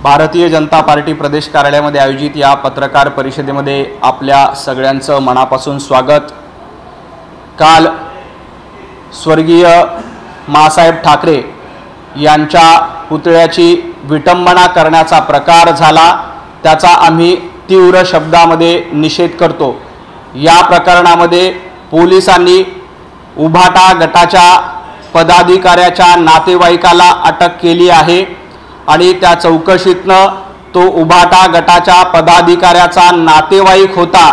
Bharatiya Janata party प्रदेश कार्यालयामध्ये आयोजित या पत्रकार परिषदेमध्ये आपल्या सगळ्यांचं मनापासून स्वागत। काल स्वर्गीय मासाहेब ठाकरे यांच्या पुतळ्याची विटंबना करण्याचा प्रकार झाला, त्याचा आम्ही तीव्र शब्दामध्ये निषेध करतो। या प्रकरणामध्ये पोलिसांनी उभाटा गटाच्या पदाधिकाऱ्याच्या नातेवाईकाला अटक केली आहे आणि त्या चौकशीतनं तो उभाटा गटाच्या पदाधिकाऱ्याचा नातेवाईक होता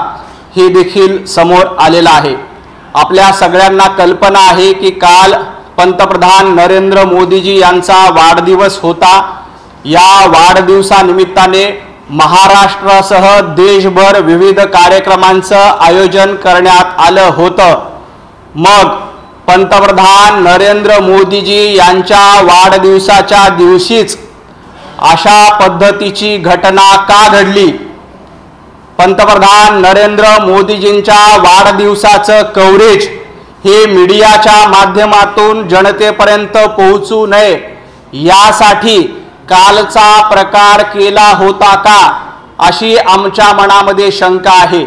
हे देखील समोर आलेलं आहे। आपल्या सगळ्यांना कल्पना आहे की काल पंतप्रधान नरेंद्र मोदीजी यांचा वाढदिवस होता। या वाढदिवसानिमित्ताने महाराष्ट्रासह देशभर विविध कार्यक्रमांचं आयोजन करण्यात आलं होतं। मग पंतप्रधान नरेंद्र मोदीजी यांच्या वाढदिवसाच्या दिवशीच अशा पद्धतीची घटना का घडली? पंतप्रधान नरेंद्र मोदीजींच्या वाढदिवसाचं कव्हरेज हे मीडियाच्या माध्यमातून जनतेपर्यंत पोहोचू नये यासाठी कालचा प्रकार केला होता का, अशी आमच्या मनामध्ये शंका आहे।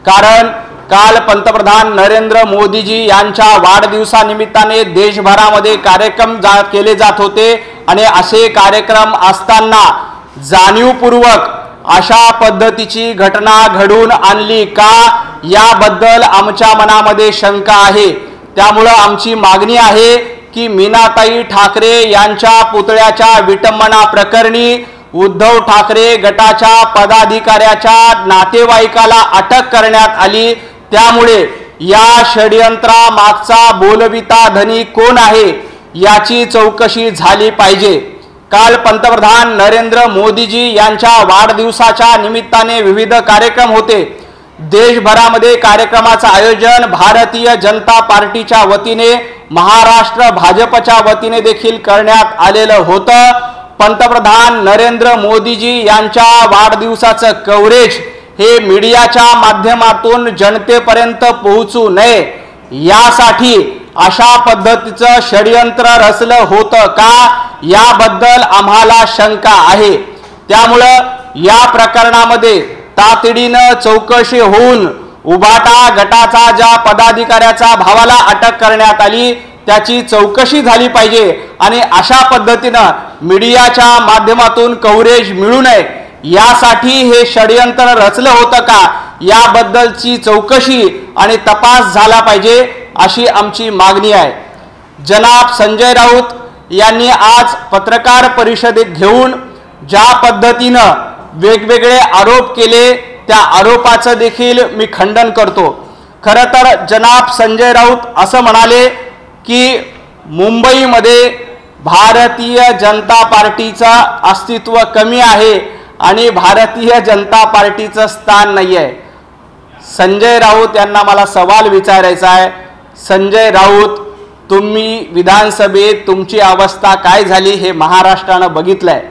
कारण काल पंतप्रधान नरेंद्र मोदीजी यांच्या वाढदिवसानिमित्ताने देशभरामध्ये कार्यक्रम केले जात होते आणि असे कार्यक्रम असताना जाणीवपूर्वक अशा पद्धतीची घटना घडून आणली का, याबद्दल आमच्या मनामध्ये शंका आहे। त्यामुळे आमची मागणी आहे की मीनाताई ठाकरे यांच्या पुतळ्याच्या विटंबना प्रकरणी उद्धव ठाकरे गटाच्या पदाधिकाऱ्याच्या नातेवाईकाला अटक करण्यात आली, त्यामुळे या षडयंत्रामागचा बोलविता धनी कोण आहे याची चौकशी झाली पाहिजे। काल पंतप्रधान नरेंद्र मोदीजी यांच्या वाढदिवसाच्या निमित्ताने विविध कार्यक्रम होते। देशभरामध्ये कार्यक्रमाचं आयोजन भारतीय जनता पार्टीच्या वतीने, महाराष्ट्र भाजपच्या वतीने देखील करण्यात आलेलं होतं। पंतप्रधान नरेंद्र मोदीजी यांच्या वाढदिवसाचं कव्हरेज हे मीडियाच्या माध्यमातून जनतेपर्यंत पोहोचू नये यासाठी अशा पद्धतीचं षडयंत्र रचलं होतं का, याबद्दल आम्हाला शंका आहे। त्यामुळं या प्रकरणामध्ये तातडीनं चौकशी होऊन उभाटा गटाचा ज्या पदाधिकाऱ्याचा भावाला अटक करण्यात आली त्याची चौकशी झाली पाहिजे आणि अशा पद्धतीनं मीडियाच्या माध्यमातून कव्हरेज मिळू नये यासाठी हे षडयंत्र रचलं होतं का, याबद्दलची चौकशी आणि तपास झाला पाहिजे अशी आमची मागणी आहे। जनाब संजय राऊत यांनी आज पत्रकार परिषदेत घेऊन ज्या पद्धतीनं वेगवेगळे आरोप केले त्या आरोपाचं देखील मी खंडन करतो। खरं तर जनाब संजय राऊत असं म्हणाले की मुंबईमध्ये भारतीय जनता पार्टीचं अस्तित्व कमी आहे आणि भारतीय जनता पार्टीचं स्थान नाही आहे। संजय राऊत यांना मला सवाल विचारायचा आहे, संजय राऊत तुम्ही विधानसभेत तुमची अवस्था काय झाली हे महाराष्ट्रानं बघितलंय।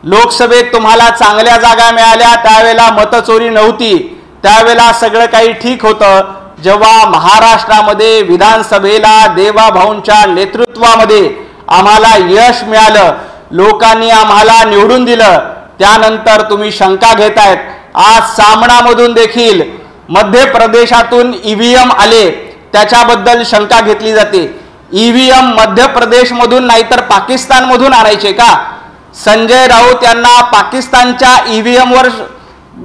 लोकसभेत तुम्हाला चांगल्या जागा मिळाल्या, त्यावेळेला मतचोरी नव्हती, त्यावेळेला सगळं काही ठीक होतं। जेव्हा महाराष्ट्रामध्ये विधानसभेला देवाभाऊंच्या नेतृत्वामध्ये आम्हाला यश मिळालं, लोकांनी आम्हाला निवडून दिलं, त्यानंतर तुम्ही शंका घेतायत। आज सामनामधून देखील मध्य प्रदेशातून ईव्हीएम आले, त्याच्याबद्दल शंका घेतली जाते। ईव्हीएम मध्य प्रदेशमधून नाही तर पाकिस्तानमधून आणायचे का? संजय राऊत यांना पाकिस्तानच्या ईव्हीएमवर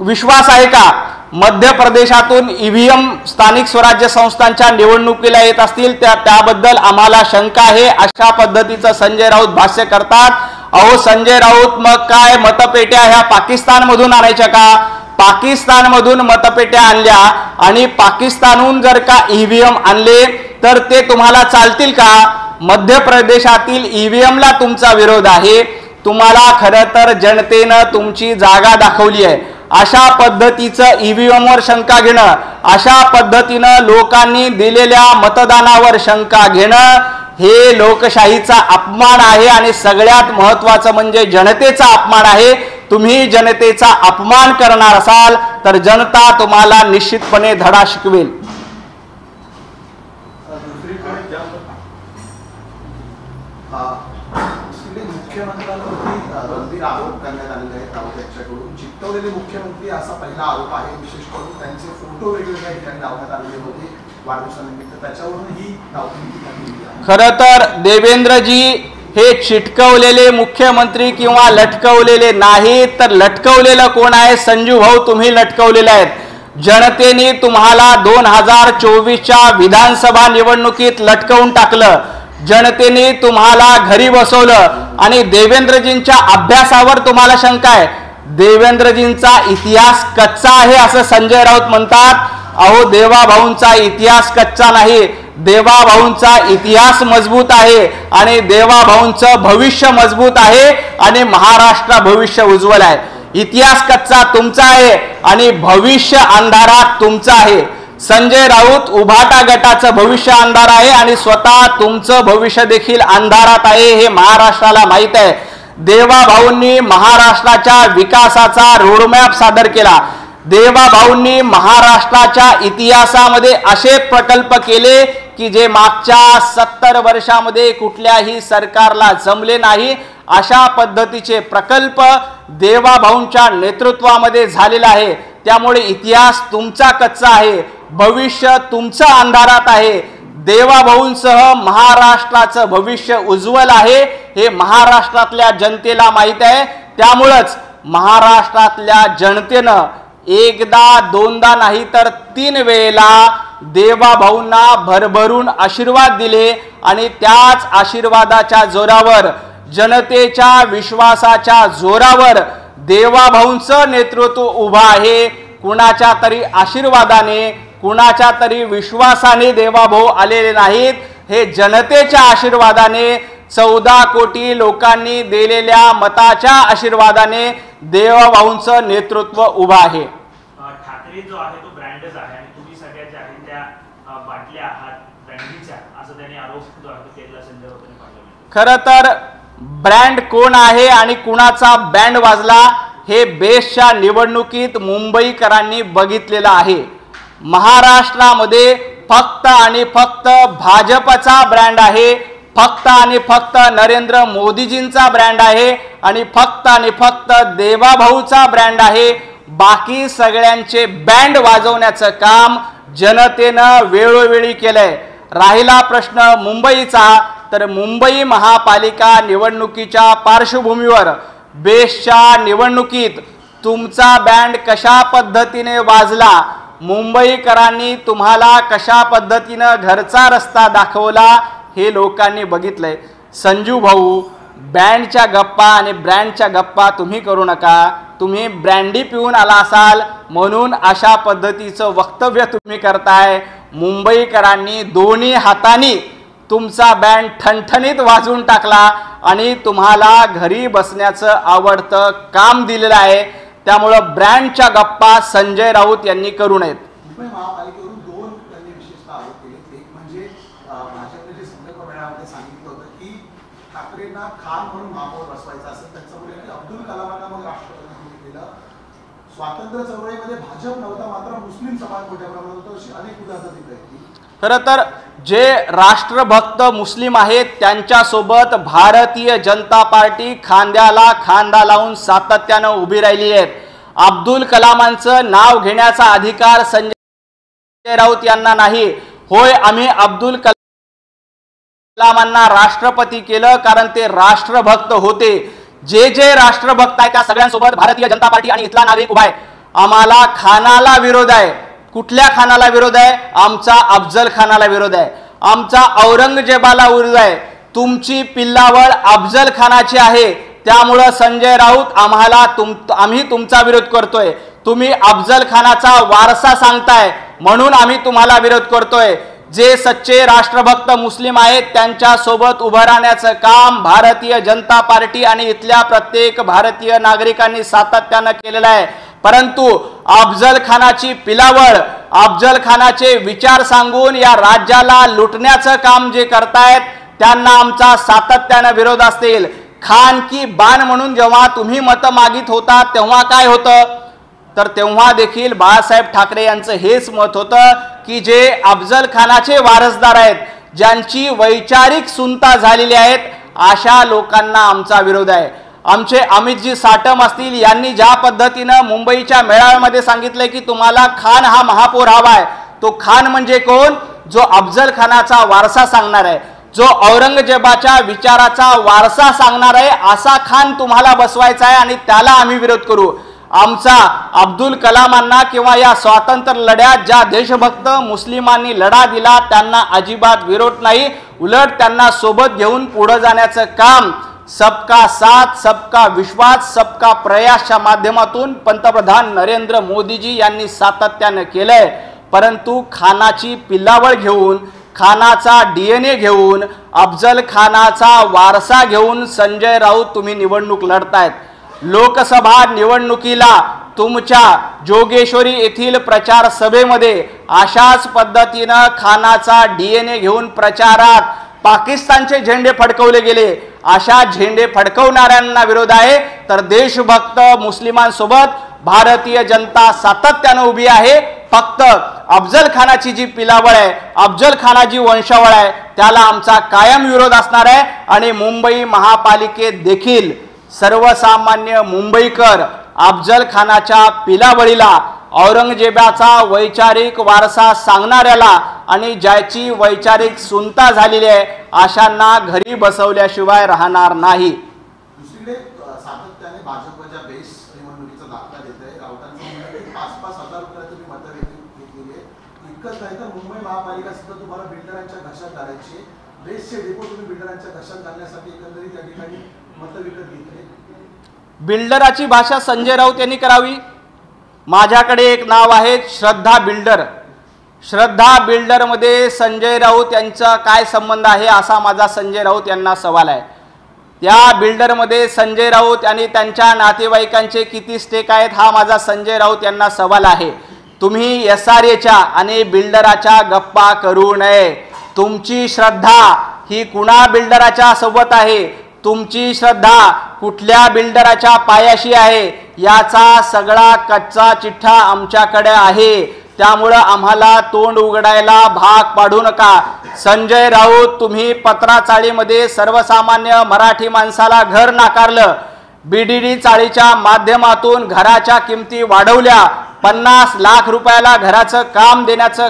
विश्वास आहे का? मध्य प्रदेशातून ईव्हीएम स्थानिक स्वराज्य संस्थांच्या निवडणुकीला येत असतील त्याबद्दल आम्हाला शंका आहे, अशा पद्धतीचं संजय राऊत भाष्य करतात। अहो संजय राऊत, मग काय मतपेट्या ह्या पाकिस्तानमधून आणायच्या का? पाकिस्तानमधून मतपेट्या आणल्या आणि पाकिस्तानहून जर का ईव्हीएम आणले तर ते तुम्हाला चालतील का? मध्य प्रदेशातील ईव्हीएमला तुमचा विरोध आहे। तुम्हाला खरं तर जनतेनं तुमची जागा दाखवली आहे। अशा पद्धतीचं ईव्हीएमवर शंका घेणं, अशा पद्धतीनं लोकांनी दिलेल्या मतदानावर शंका घेणं हे लोकशाहीचा अपमान आहे आणि सगळ्यात महत्त्वाचं म्हणजे जनतेचा अपमान आहे। तुम्ही जनतेचा अपमान करणार असाल तर जनता तुम्हाला निश्चितपणे धडा शिकवेल। मुख्यमंत्र्यांवरती गंभीर आरोप करण्यात आलेले आहेत राऊत यांच्याकडून. चित्तवलेले मुख्यमंत्री असा पहिला आरोप आहे. विशेष करून त्यांचे फोटो वेगवेगळ्या ठिकाणी लावण्यात आलेले होते वाढदिवसानिमित्त. त्याच्यावरून ही राऊत. खरं तर देवेंद्रजी हे चिटकवलेले मुख्यमंत्री किंवा लटकवलेले नाहीत, तर लटकवलेलं कोण आहे? संजू भाऊ तुम्ही लटकवलेले आहेत. जनतेने तुम्हाला 2024च्या विधानसभा निवडणुकीत लटकवून टाकलं. जनतेने तुम्हाला घरी बसवलं आणि देवेंद्रजींच्या अभ्यासावर तुम्हाला शंका आहे. देवेंद्रजींचा इतिहास कच्चा आहे असं संजय राऊत म्हणतात. अहो, देवाभाऊंचा इतिहास कच्चा नाही, देवाभाऊंचा इतिहास मजबूत आहे आणि देवाभाऊंचं भविष्य मजबूत आहे आणि महाराष्ट्र भविष्य उज्ज्वल आहे. इतिहास कच्चा तुमचा आहे आणि भविष्य अंधारात तुमचं आहे. संजय राऊत उभाटा गटाचं भविष्य अंधार आहे आणि स्वतः तुमचं भविष्य देखील अंधारात आहे, हे महाराष्ट्राला माहित आहे. देवाभाऊंनी महाराष्ट्राच्या विकासाचा रोडमॅप सादर केला. देवाभाऊंनी महाराष्ट्राच्या इतिहासामध्ये असे प्रकल्प केले की जे मागच्या 70 वर्षामध्ये कुठल्याही सरकारला जमले नाही. अशा पद्धतीचे प्रकल्प देवाभाऊंच्या नेतृत्वामध्ये झालेला आहे. त्यामुळे इतिहास तुमचा कच्चा आहे, भविष्य तुमचं अंधारात आहे. देवाभाऊंसह महाराष्ट्राचं भविष्य उज्ज्वल आहे हे महाराष्ट्रातल्या जनतेला माहित आहे. त्यामुळेच महाराष्ट्रातल्या जनतेनं एकदा दोनदा नाही तर 3 वेळेला देवाभाऊंना भरभरून आशीर्वाद दिले आणि त्याच आशीर्वादाच्या जोरावर, जनतेच्या विश्वासाच्या जोरावर देवाभाऊंचं नेतृत्व उभं आहे. कुणाच्या तरी आशीर्वादाने, कुणाच्या तरी विश्वासाने देवाभाऊ आलेले नाहीत. हे जनतेच्या आशीर्वादाने, 14 कोटी लोकांनी दिलेल्या मताच्या आशीर्वादाने देवाभाऊंचं नेतृत्व उभं आहे. ठाकरे जो आहे तो ब्रँडच आहे आणि तुम्ही सगळ्या ज्या आहेत त्या बाटल्या आहात ब्रँडिंगच्या, असं त्यांनी आरोप केला संजय राऊतांनी पार्लमेंट. खरं तर ब्रँड कोण आहे आणि कुणाचा बँड वाजला हे बेस्टच्या निवडणुकीत मुंबईकरांनी बघितलेलं आहे. महाराष्ट्रामध्ये फक्त आणि फक्त भाजपचा ब्रँड आहे, फक्त आणि फक्त नरेंद्र मोदीजींचा ब्रँड आहे आणि फक्त देवाभाऊचा ब्रँड आहे. बाकी सगळ्यांचे बँड वाजवण्याचं काम जनतेनं वेळोवेळी केलंय. राहिला प्रश्न मुंबईचा, तर मुंबई महापालिका निवडणुकीच्या पार्श्वभूमीवर बेस्टच्या निवडणुकीत तुमचा बँड कशा पद्धतीने वाजला, मुंबईकरांनी तुम्हाला कशा पद्धतीनं घरचा रस्ता दाखवला हे लोकांनी बघितलंय. संजू भाऊ, बँडच्या गप्पा आणि ब्रँडच्या गप्पा तुम्ही करू नका. तुम्ही ब्रँडी पिऊन आला असाल म्हणून अशा पद्धतीचं वक्तव्य तुम्ही करताय. मुंबईकरांनी दोन्ही हातांनी तुमचा बँड ठणठणीत वाजवून टाकला आणि तुम्हाला घरी बसण्याचं आवडतं काम दिलेलं आहे. त्यामुळं ब्रँडच्या गप्पा संजय राऊत यांनी करू नयेत. महापालिकेवरून 2 त्यांनी विशेषतः आरोप केले. एक म्हणजे भाजपने जे संदर्भ मेळाव्यामध्ये सांगितलं होतं की ठाकरेंना खान म्हणून महापौर बसवायचा असेल, त्याच्यामुळे अब्दुल कलामांना मग राष्ट्रपती केलं. स्वातंत्र्य चळवळीमध्ये भाजप नव्हता, मात्र मुस्लिम समाज मोठ्या प्रमाणात होता, अशी अनेक उदाहरणं दिली आहेत. खरं तर जे राष्ट्रभक्त मुस्लिम आहेत त्यांच्यासोबत भारतीय जनता पार्टी खांद्याला खांदा लावून सातत्यानं उभी राहिली आहे. अब्दुल कलामांचं नाव घेण्याचा अधिकार संजय राऊत यांना नाही. होय, आम्ही अब्दुल कलामांना राष्ट्रपती केलं कारण ते राष्ट्रभक्त होते. जे राष्ट्रभक्त आहे त्या सगळ्यांसोबत भारतीय जनता पार्टी आणि इथला नागरिक उभा आहे. आम्हाला खानाला विरोध आहे. कुठल्या खानाला विरोध आहे? आमचा अफजल खानाला विरोध आहे, आमचा औरंगजेबाला विरोध आहे. तुमची पिल्लावळ अफजल खानाची आहे. त्यामुळं संजय राऊत आम्ही तुमचा विरोध करतोय. तुम्ही अफजल खानाचा वारसा सांगताय म्हणून आम्ही तुम्हाला विरोध करतोय. जे सच्चे राष्ट्रभक्त मुस्लिम आहेत त्यांच्या सोबत उभं राहण्याचं काम भारतीय जनता पार्टी आणि इथल्या प्रत्येक भारतीय नागरिकांनी सातत्यानं केलेलं आहे. परंतु अफजल खानाची पिलावळ, अफजल खानाचे विचार सांगून या राज्याला लुटण्याचं काम जे करतायत त्यांना आमचा सातत्यानं विरोध असतील. खान की बाण म्हणून जेव्हा तुम्ही मतं मागित होता तेव्हा काय होतं? तर तेव्हा देखील बाळासाहेब ठाकरे यांचं हेच मत होतं की जे अफजल खानाचे वारसदार आहेत, ज्यांची वैचारिक सुनता झालेली आहेत अशा लोकांना आमचा विरोध आहे। आमचे अमितजी साटम असतील, यांनी ज्या पद्धतीनं मुंबईच्या मेळाव्यामध्ये सांगितलंय की तुम्हाला खान हा महापौर हवा आहे, तो खान म्हणजे कोण? जो अफजल खानाचा वारसा सांगणार आहे, जो औरंगजेबाच्या विचाराचा वारसा सांगणार आहे, असा खान तुम्हाला बसवायचा आहे आणि त्याला आम्ही विरोध करू। आमचा अब्दुल कलामांना किंवा या स्वातंत्र्य लढ्यात ज्या देशभक्त मुस्लिमांनी लढा दिला त्यांना अजिबात विरोध नाही, उलट त्यांना सोबत घेऊन पुढे जाण्याचं काम सबका साथ सबका विश्वास सबका प्रयासच्या माध्यमातून पंतप्रधान नरेंद्र मोदीजी यांनी सातत्याने केलंय। परंतु खानाची पिल्लावळ घेऊन, खानाचा DNA घेऊन, अफजल खानाचा वारसा घेऊन संजय राऊत तुम्ही निवडणूक लढतायत। लोकसभा निवडणुकीला तुमच्या जोगेश्वरी येथील प्रचार सभेमध्ये अशाच पद्धतीनं खानाचा DNA घेऊन प्रचारात पाकिस्तानचे झेंडे फडकवले गेले। अशा झेंडे फडकवणाऱ्यांना विरोध आहे, तर देशभक्त मुस्लिमांसोबत भारतीय जनता सातत्याने उभी आहे। फक्त अफजल खानाची जी पिलावळ आहे, अफजल खानाची वंशावळ आहे, त्याला आमचा कायम विरोध असणार आहे। आणि मुंबई महापालिकेत देखील सर्वसामान्य मुंबईकर अफजल खानाच्या पिलावळीला, औरंगजेबाचा वैचारिक वारसा सांगणाऱ्याला आणि ज्याची वैचारिक सुनता झालेली आहे अशांना घरी बसवल्याशिवाय राहणार नाही। दुसरीकडे सातत्याने भाजपच्या बेस निवडणुकीचा दाखला देत आहे। राऊतांचं म्हणणं की 5-5 हजार रुपये तुम्ही मतं घेतलेली आहे, इतकंच नाही तर मुंबई महापालिका सुद्धा तुम्हाला बिल्डरांच्या घशात घालायची आहे। बेसचे डेपो तुम्ही बिल्डरांच्या घशात घालण्यासाठी एकंदरीत त्या ठिकाणी मतं विकत घेतले। बिल्डराची भाषा संजय राऊत यांनी करावी। माझ्याकडे एक नाव आहे श्रद्धा बिल्डर। श्रद्धा बिल्डरमध्ये संजय राऊत यांचा काय संबंध आहे असा माझा संजय राऊत यांना सवाल आहे। त्या बिल्डरमध्ये संजय राऊत आणि त्यांच्या नातेवाईकांचे किती स्टेक आहेत हा माझा संजय राऊत यांना सवाल आहे। तुम्ही SRAच्या आणि बिल्डराच्या गप्पा करू नये। तुमची श्रद्धा ही कुणा बिल्डराच्या सोबत आहे, तुमची श्रद्धा कुठल्या बिल्डराच्या पायाशी आहे, याचा सगळा कच्चा चिठ्ठा आमच्याकडे आहे। त्यामुळे आम्हाला तोंड उघडायला भाग पाडू नका। संजय राऊत, तुम्ही पत्राचाळीमध्ये सर्वसामान्य मराठी माणसाला घर नाकारलं, BDD चाळीच्या माध्यमातून घराच्या किमती वाढवल्या, 50 लाख रुपयाला घराचं काम देण्याचं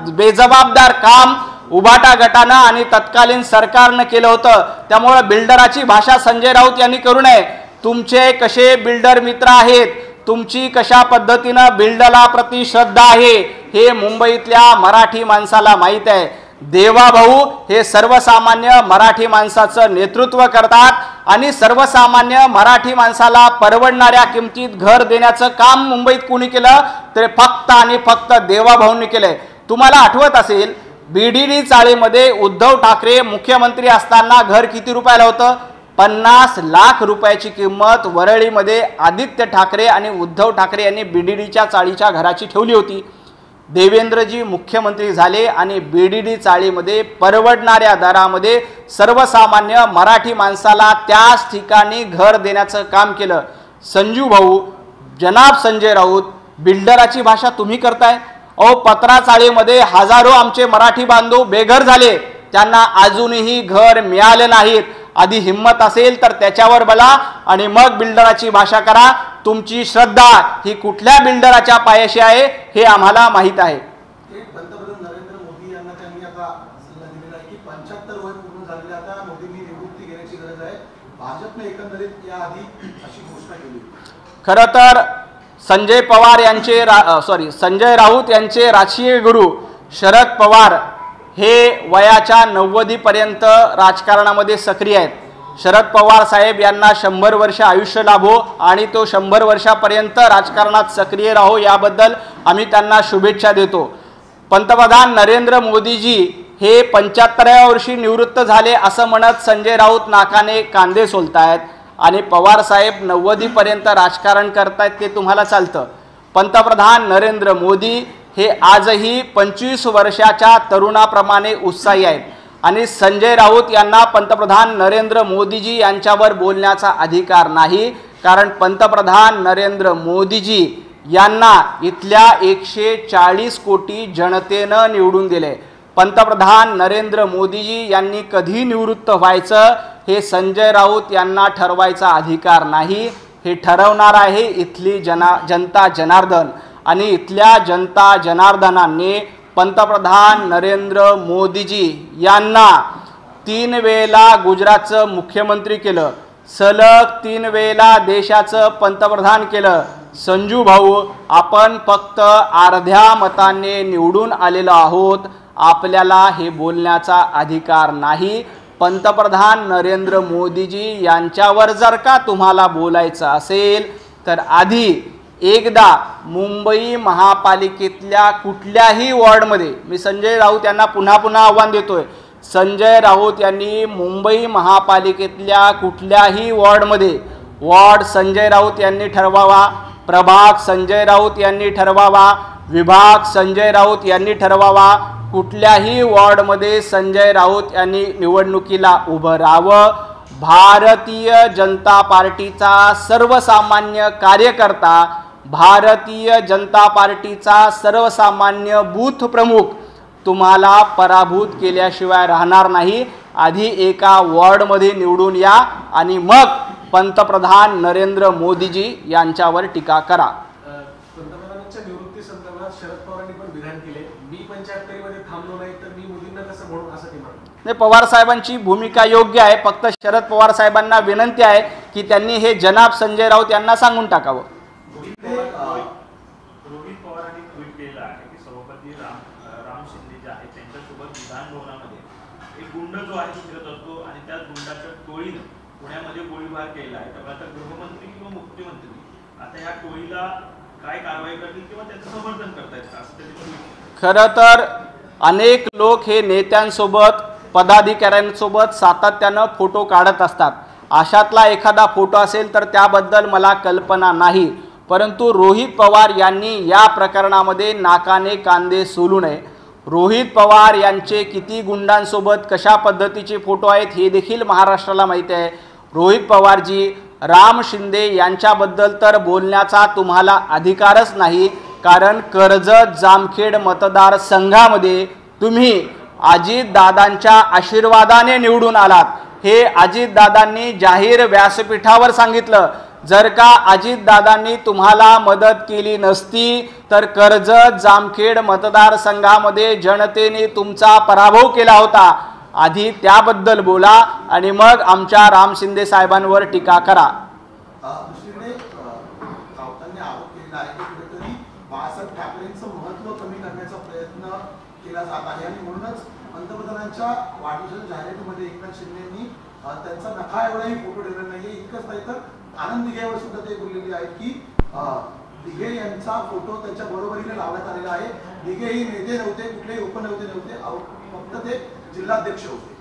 बेजबाबदार काम उभाटा गटानं आणि तत्कालीन सरकारनं केलं होतं। त्यामुळे बिल्डराची भाषा संजय राऊत यांनी करू नये। तुमचे कसे बिल्डर मित्र आहेत, तुमची कशा पद्धतीनं बिल्डरला प्रति श्रद्धा आहे हे मुंबईतल्या मराठी माणसाला माहीत आहे। देवाभाऊ हे सर्वसामान्य मराठी माणसाचं नेतृत्व करतात आणि सर्वसामान्य मराठी माणसाला परवडणाऱ्या किमतीत घर देण्याचं काम मुंबईत कोणी केलं तर फक्त आणि फक्त देवाभाऊंनी केलंय। तुम्हाला आठवत असेल BDD चाळीमध्ये उद्धव ठाकरे मुख्यमंत्री असताना घर किती रुपयाला होतं? 50 लाख रुपयाची किंमत वरळीमध्ये आदित्य ठाकरे आणि उद्धव ठाकरे यांनी BDDच्या चाळीच्या घराची ठेवली होती। देवेंद्रजी मुख्यमंत्री झाले आणि BDD चाळीमध्ये परवडणाऱ्या दरामध्ये सर्वसामान्य मराठी माणसाला त्याच ठिकाणी घर देण्याचं काम केलं। संजू भाऊ, जनाब संजय राऊत, बिल्डराची भाषा तुम्ही करताय। अहो, पत्राचाळीमध्ये हजारो आमचे मराठी बांधव बेघर झाले, त्यांना अजूनही घर मिळाले नाहीत। आधी हिम्मत असेल तर त्याच्यावर बोला आणि मग बिल्डराची भाषा करा। तुमची श्रद्धा ही कुठल्या बिल्डराच्या पायाशी आहे हे आम्हाला माहीत आहे। पंतप्रधान नरेंद्र मोदी यांना त्यांनी आता सल्ला दिलेला आहे की 75 वय पूर्ण झालेले आता मोदींनी निवृत्ती घेण्याची गरज आहे। भाजपने एकंदरीत याआधी अशी घोषणा केली। खरं तर संजय राऊत यांचे राजकीय गुरु शरद पवार हे वयाच्या 90 पर्यंत राजकारणामध्ये सक्रिय आहेत। शरद पवार साहेब यांना 100 वर्ष आयुष्य लाभो आणि तो 100 वर्षापर्यंत राजकारणात सक्रिय राहो याबद्दल आम्ही त्यांना शुभेच्छा देतो। पंतप्रधान नरेंद्र मोदीजी हे 75व्या वर्षी निवृत्त झाले असं म्हणत संजय राऊत नाकाने कांदे सोलतायत आणि पवार साहेब 90 पर्यंत राजकारण करतायत ते तुम्हाला चालतं। पंतप्रधान नरेंद्र मोदी हे आजही 25 वर्षाच्या तरुणाप्रमाणे उत्साही आहेत आणि संजय राऊत यांना पंतप्रधान नरेंद्र मोदीजी यांच्यावर बोलण्याचा अधिकार नाही, कारण पंतप्रधान नरेंद्र मोदीजी यांना इथल्या 140 कोटी जनतेनं निवडून दिले। पंतप्रधान नरेंद्र मोदीजी यांनी कधी निवृत्त व्हायचं हे संजय राऊत यांना ठरवायचा अधिकार नाही. हे ठरवणार आहे इथली जनता जनार्दन. आणि इथल्या जनता जनार्दनाने पंतप्रधान नरेंद्र मोदीजी यांना 3 वेळेला गुजरातचं मुख्यमंत्री केलं, सलग 3 वेळेला देशाचं पंतप्रधान केलं. संजू भाऊ, आपण फक्त अर्ध्या मताने निवडून आलेलो आहोत. आपल्याला हे बोलण्याचा अधिकार नाही. पंतप्रधान नरेंद्र मोदीजी यांच्यावर जर का तुम्हाला बोलायचं असेल तर आधी एकदा मुंबई महापालिकेतल्या कुठल्याही वॉर्डमध्ये, मी संजय राऊत यांना पुन्हा आव्हान देतोय, संजय राऊत यांनी मुंबई महापालिकेतल्या कुठल्याही वॉर्डमध्ये वॉर्ड संजय राऊत यांनी ठरवावा, प्रभाग संजय राऊत यांनी ठरवावा, विभाग संजय राऊत यांनी ठरवावा. कुठल्याही वॉर्डमध्ये संजय राऊत यांनी निवडणुकीला उभं राहावं. भारतीय जनता पार्टीचा सर्वसामान्य कार्यकर्ता, भारतीय जनता पार्टीचा सर्वसामान्य बूथ प्रमुख तुम्हाला पराभूत केल्याशिवाय राहणार नाही. आधी एका वॉर्डमध्ये निवडून या आणि मग पंतप्रधान नरेंद्र मोदीजी यांच्यावर टीका करा. पंतप्रधानांच्या निवृत्ती संदर्भात शरद पवारांनी पण विधान केले, मी 75 मध्ये थांबलो नाही तर मी मोदींना कसं म्हणू, असं ते म्हणाले. नाही, पवार साहेबांची भूमिका योग्य आहे. फक्त शरद पवार साहेबांना विनंती आहे की त्यांनी हे जनाब संजय राऊत यांना सांगून टाकावं. रोहित पवारांनी ट्विट केलं आहे की सभापती राम शिंदे जे आहेत त्यांच्यासोबत विधान भवनामध्ये एक गुंड जो आहे फिरत असतो आणि त्या गुंडाच्या टोळीनं पुण्यामध्ये गोळीबार केला आहे. तर आता गृहमंत्री किंवा मुख्यमंत्री आता या टोळीला काय कारवाई करतील किंवा त्याचं समर्थन करतायत असं त्यांनी. खरं तर अनेक लोक हे नेत्यांसोबत पदाधिकाऱ्यांसोबत सातत्यानं फोटो काढत असतात. अशातला एखादा फोटो असेल तर त्याबद्दल मला कल्पना नाही, परंतु रोहित पवार यांनी या प्रकरणामध्ये नाकाने कांदे सोलू नये. रोहित पवार यांचे किती गुंडांसोबत कशा पद्धतीचे फोटो आहेत हे देखील महाराष्ट्राला माहिती आहे. रोहित पवारजी, राम शिंदे यांच्याबद्दल तर बोलण्याचा तुम्हाला अधिकारच नाही, कारण कर्जत जामखेड मतदारसंघामध्ये तुम्ही अजितदादांच्या आशीर्वादाने निवडून आलात. हे अजितदादांनी जाहीर व्यासपीठावर सांगितलं. जर का अजितदादांनी तुम्हाला मदत केली नसती तर कर्जत जामखेड मतदारसंघामध्ये जनतेने तुमचा पराभव केला होता. आधी त्याबद्दल बोला आणि मग आमच्या राम शिंदे साहेबांवर टीका करा. दुसरीकडे राऊतांनी आरोप केला आहे की कुठेतरी बाळासाहेब ठाकरेंचं महत्त्व कमी करण्याचा प्रयत्न केला जात आहे आणि म्हणूनच पंतप्रधानांच्या वाढदिवसाच्या जाहिरातीमध्ये एकनाथ शिंदेंनी त्यांचा नखा एवढाही फोटो ठेवला नाहीये. इतकंच नाही तर आनंद दिघेवर सुद्धा ते बोललेले आहेत की दिघे यांचा फोटो त्यांच्या बरोबरीने लावण्यात आलेला आहे. दिघे ही नेते नव्हते, कुठलेही उपनेते नव्हते, फक्त ते जिल्हाध्यक्ष होते.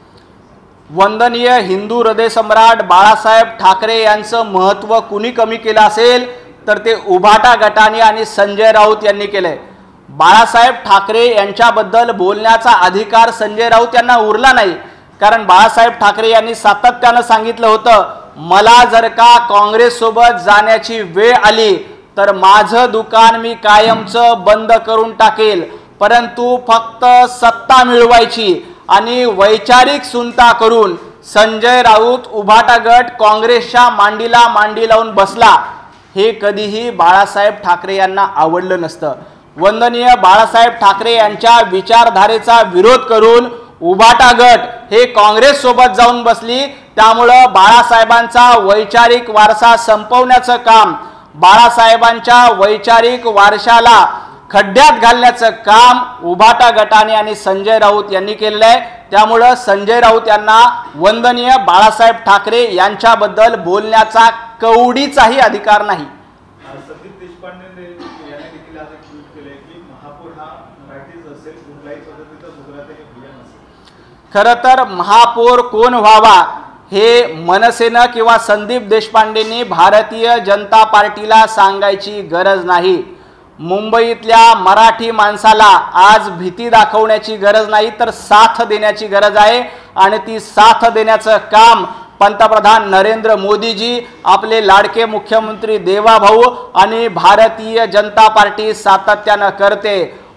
वंदनीय हिंदू हृदय सम्राट बाळासाहेब ठाकरे यांचं महत्त्व कुणी कमी केलं असेल तर ते उभाटा गटाने आणि संजय राऊत यांनी केलंय. बाळासाहेब ठाकरे यांच्याबद्दल बोलण्याचा अधिकार संजय राऊत यांना उरला नाही, कारण बाळासाहेब ठाकरे यांनी सातत्यानं सांगितलं होतं, मला जर का काँग्रेस सोबत जाण्याची वेळ आली तर माझं दुकान मी कायमचं बंद करून टाकेल, परंतु फक्त सत्ता मिळवायची. आणि वैचारिक सुनता करून संजय राऊत उभाटा गट काँग्रेसच्या मांडीला मांडी लावून बसला. हे कधीही बाळासाहेब ठाकरे यांना आवडलं नसतं. वंदनीय बाळासाहेब ठाकरे यांच्या विचारधारेचा विरोध करून उभाटा गट हे काँग्रेस सोबत जाऊन बसली. त्यामुळं बाळासाहेबांचा वैचारिक वारसा संपवण्याचं काम, बाळासाहेबांच्या वैचारिक वारशाला खड्ड्यात घालण्याचं काम उभाटा गटाने आणि संजय राऊत यांनी केलेलं आहे. त्यामुळं संजय राऊत यांना वंदनीय बाळासाहेब ठाकरे यांच्याबद्दल बोलण्याचा कवडीचाही अधिकार नाही. संदीप देशपांडे यांनी देखील आज ट्विट केले की महापौर हा मराठीच असेल, कुठल्याही पद्धतीचा गुजराती भुया नसेल. खरं तर महापौर कोण व्हावा हे मनसेनं किंवा संदीप देशपांडेंनी भारतीय जनता पार्टीला सांगायची गरज नाही. मुंबईतल्या मराठी माणसाला आज भीती दाखवण्याची गरज नाही तर साथ देण्याची गरज आहे. आणि ती साथ देण्याचं काम पंतप्रधान नरेंद्र मोदीजी, आपले लाडके मुख्यमंत्री देवाभाऊ आणि भारतीय जनता पार्टी सातत्यानं करते.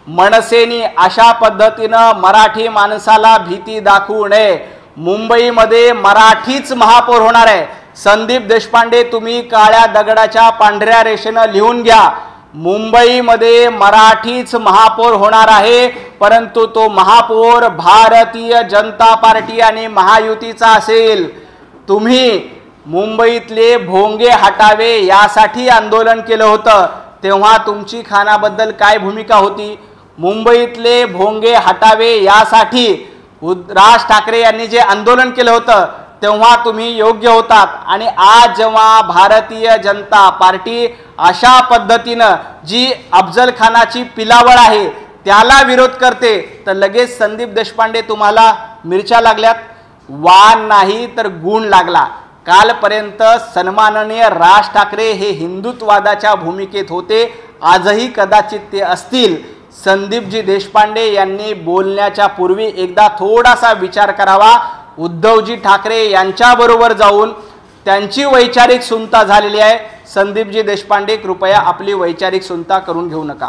मनसेनी अशा पद्धतीनं मराठी माणसाला भीती दाखवू नये. मुंबईमध्ये मराठीच महापौर होणार आहे. संदीप देशपांडे, तुम्ही काळ्या दगडाच्या पांढऱ्या रेषेनं लिहून घ्या, मुंबईमध्ये मराठीच महापौर होणार आहे. परंतु तो महापौर भारतीय जनता पार्टी आणि महायुतीचा असेल. तुम्ही मुंबईतले भोंगे हटावे यासाठी आंदोलन केलं होतं, तेव्हा तुमची खानाबद्दल काय भूमिका होती? मुंबईतले भोंगे हटावे यासाठी राज ठाकरे यांनी जे आंदोलन केलं होतं तेव्हा तुम्ही योग्य होतात. आणि आज जेव्हा भारतीय जनता पार्टी अशा पद्धतीनं जी अफजल खानाची पिलावळ आहे त्याला विरोध करते, तर लगेच संदीप देशपांडे तुम्हाला मिरच्या लागल्यात. वाण नाही तर गुण लागला. कालपर्यंत सन्माननीय राज ठाकरे हे हिंदुत्ववादाच्या भूमिकेत होते, आजही कदाचित ते असतील. संदीपजी देशपांडे यांनी बोलण्याच्या पूर्वी एकदा थोडासा विचार करावा. उद्धवजी ठाकरे यांच्याबरोबर जाऊन त्यांची वैचारिक सुनता झालेली आहे. संदीपजी देशपांडे, कृपया आपली वैचारिक सुनता करून घेऊ नका.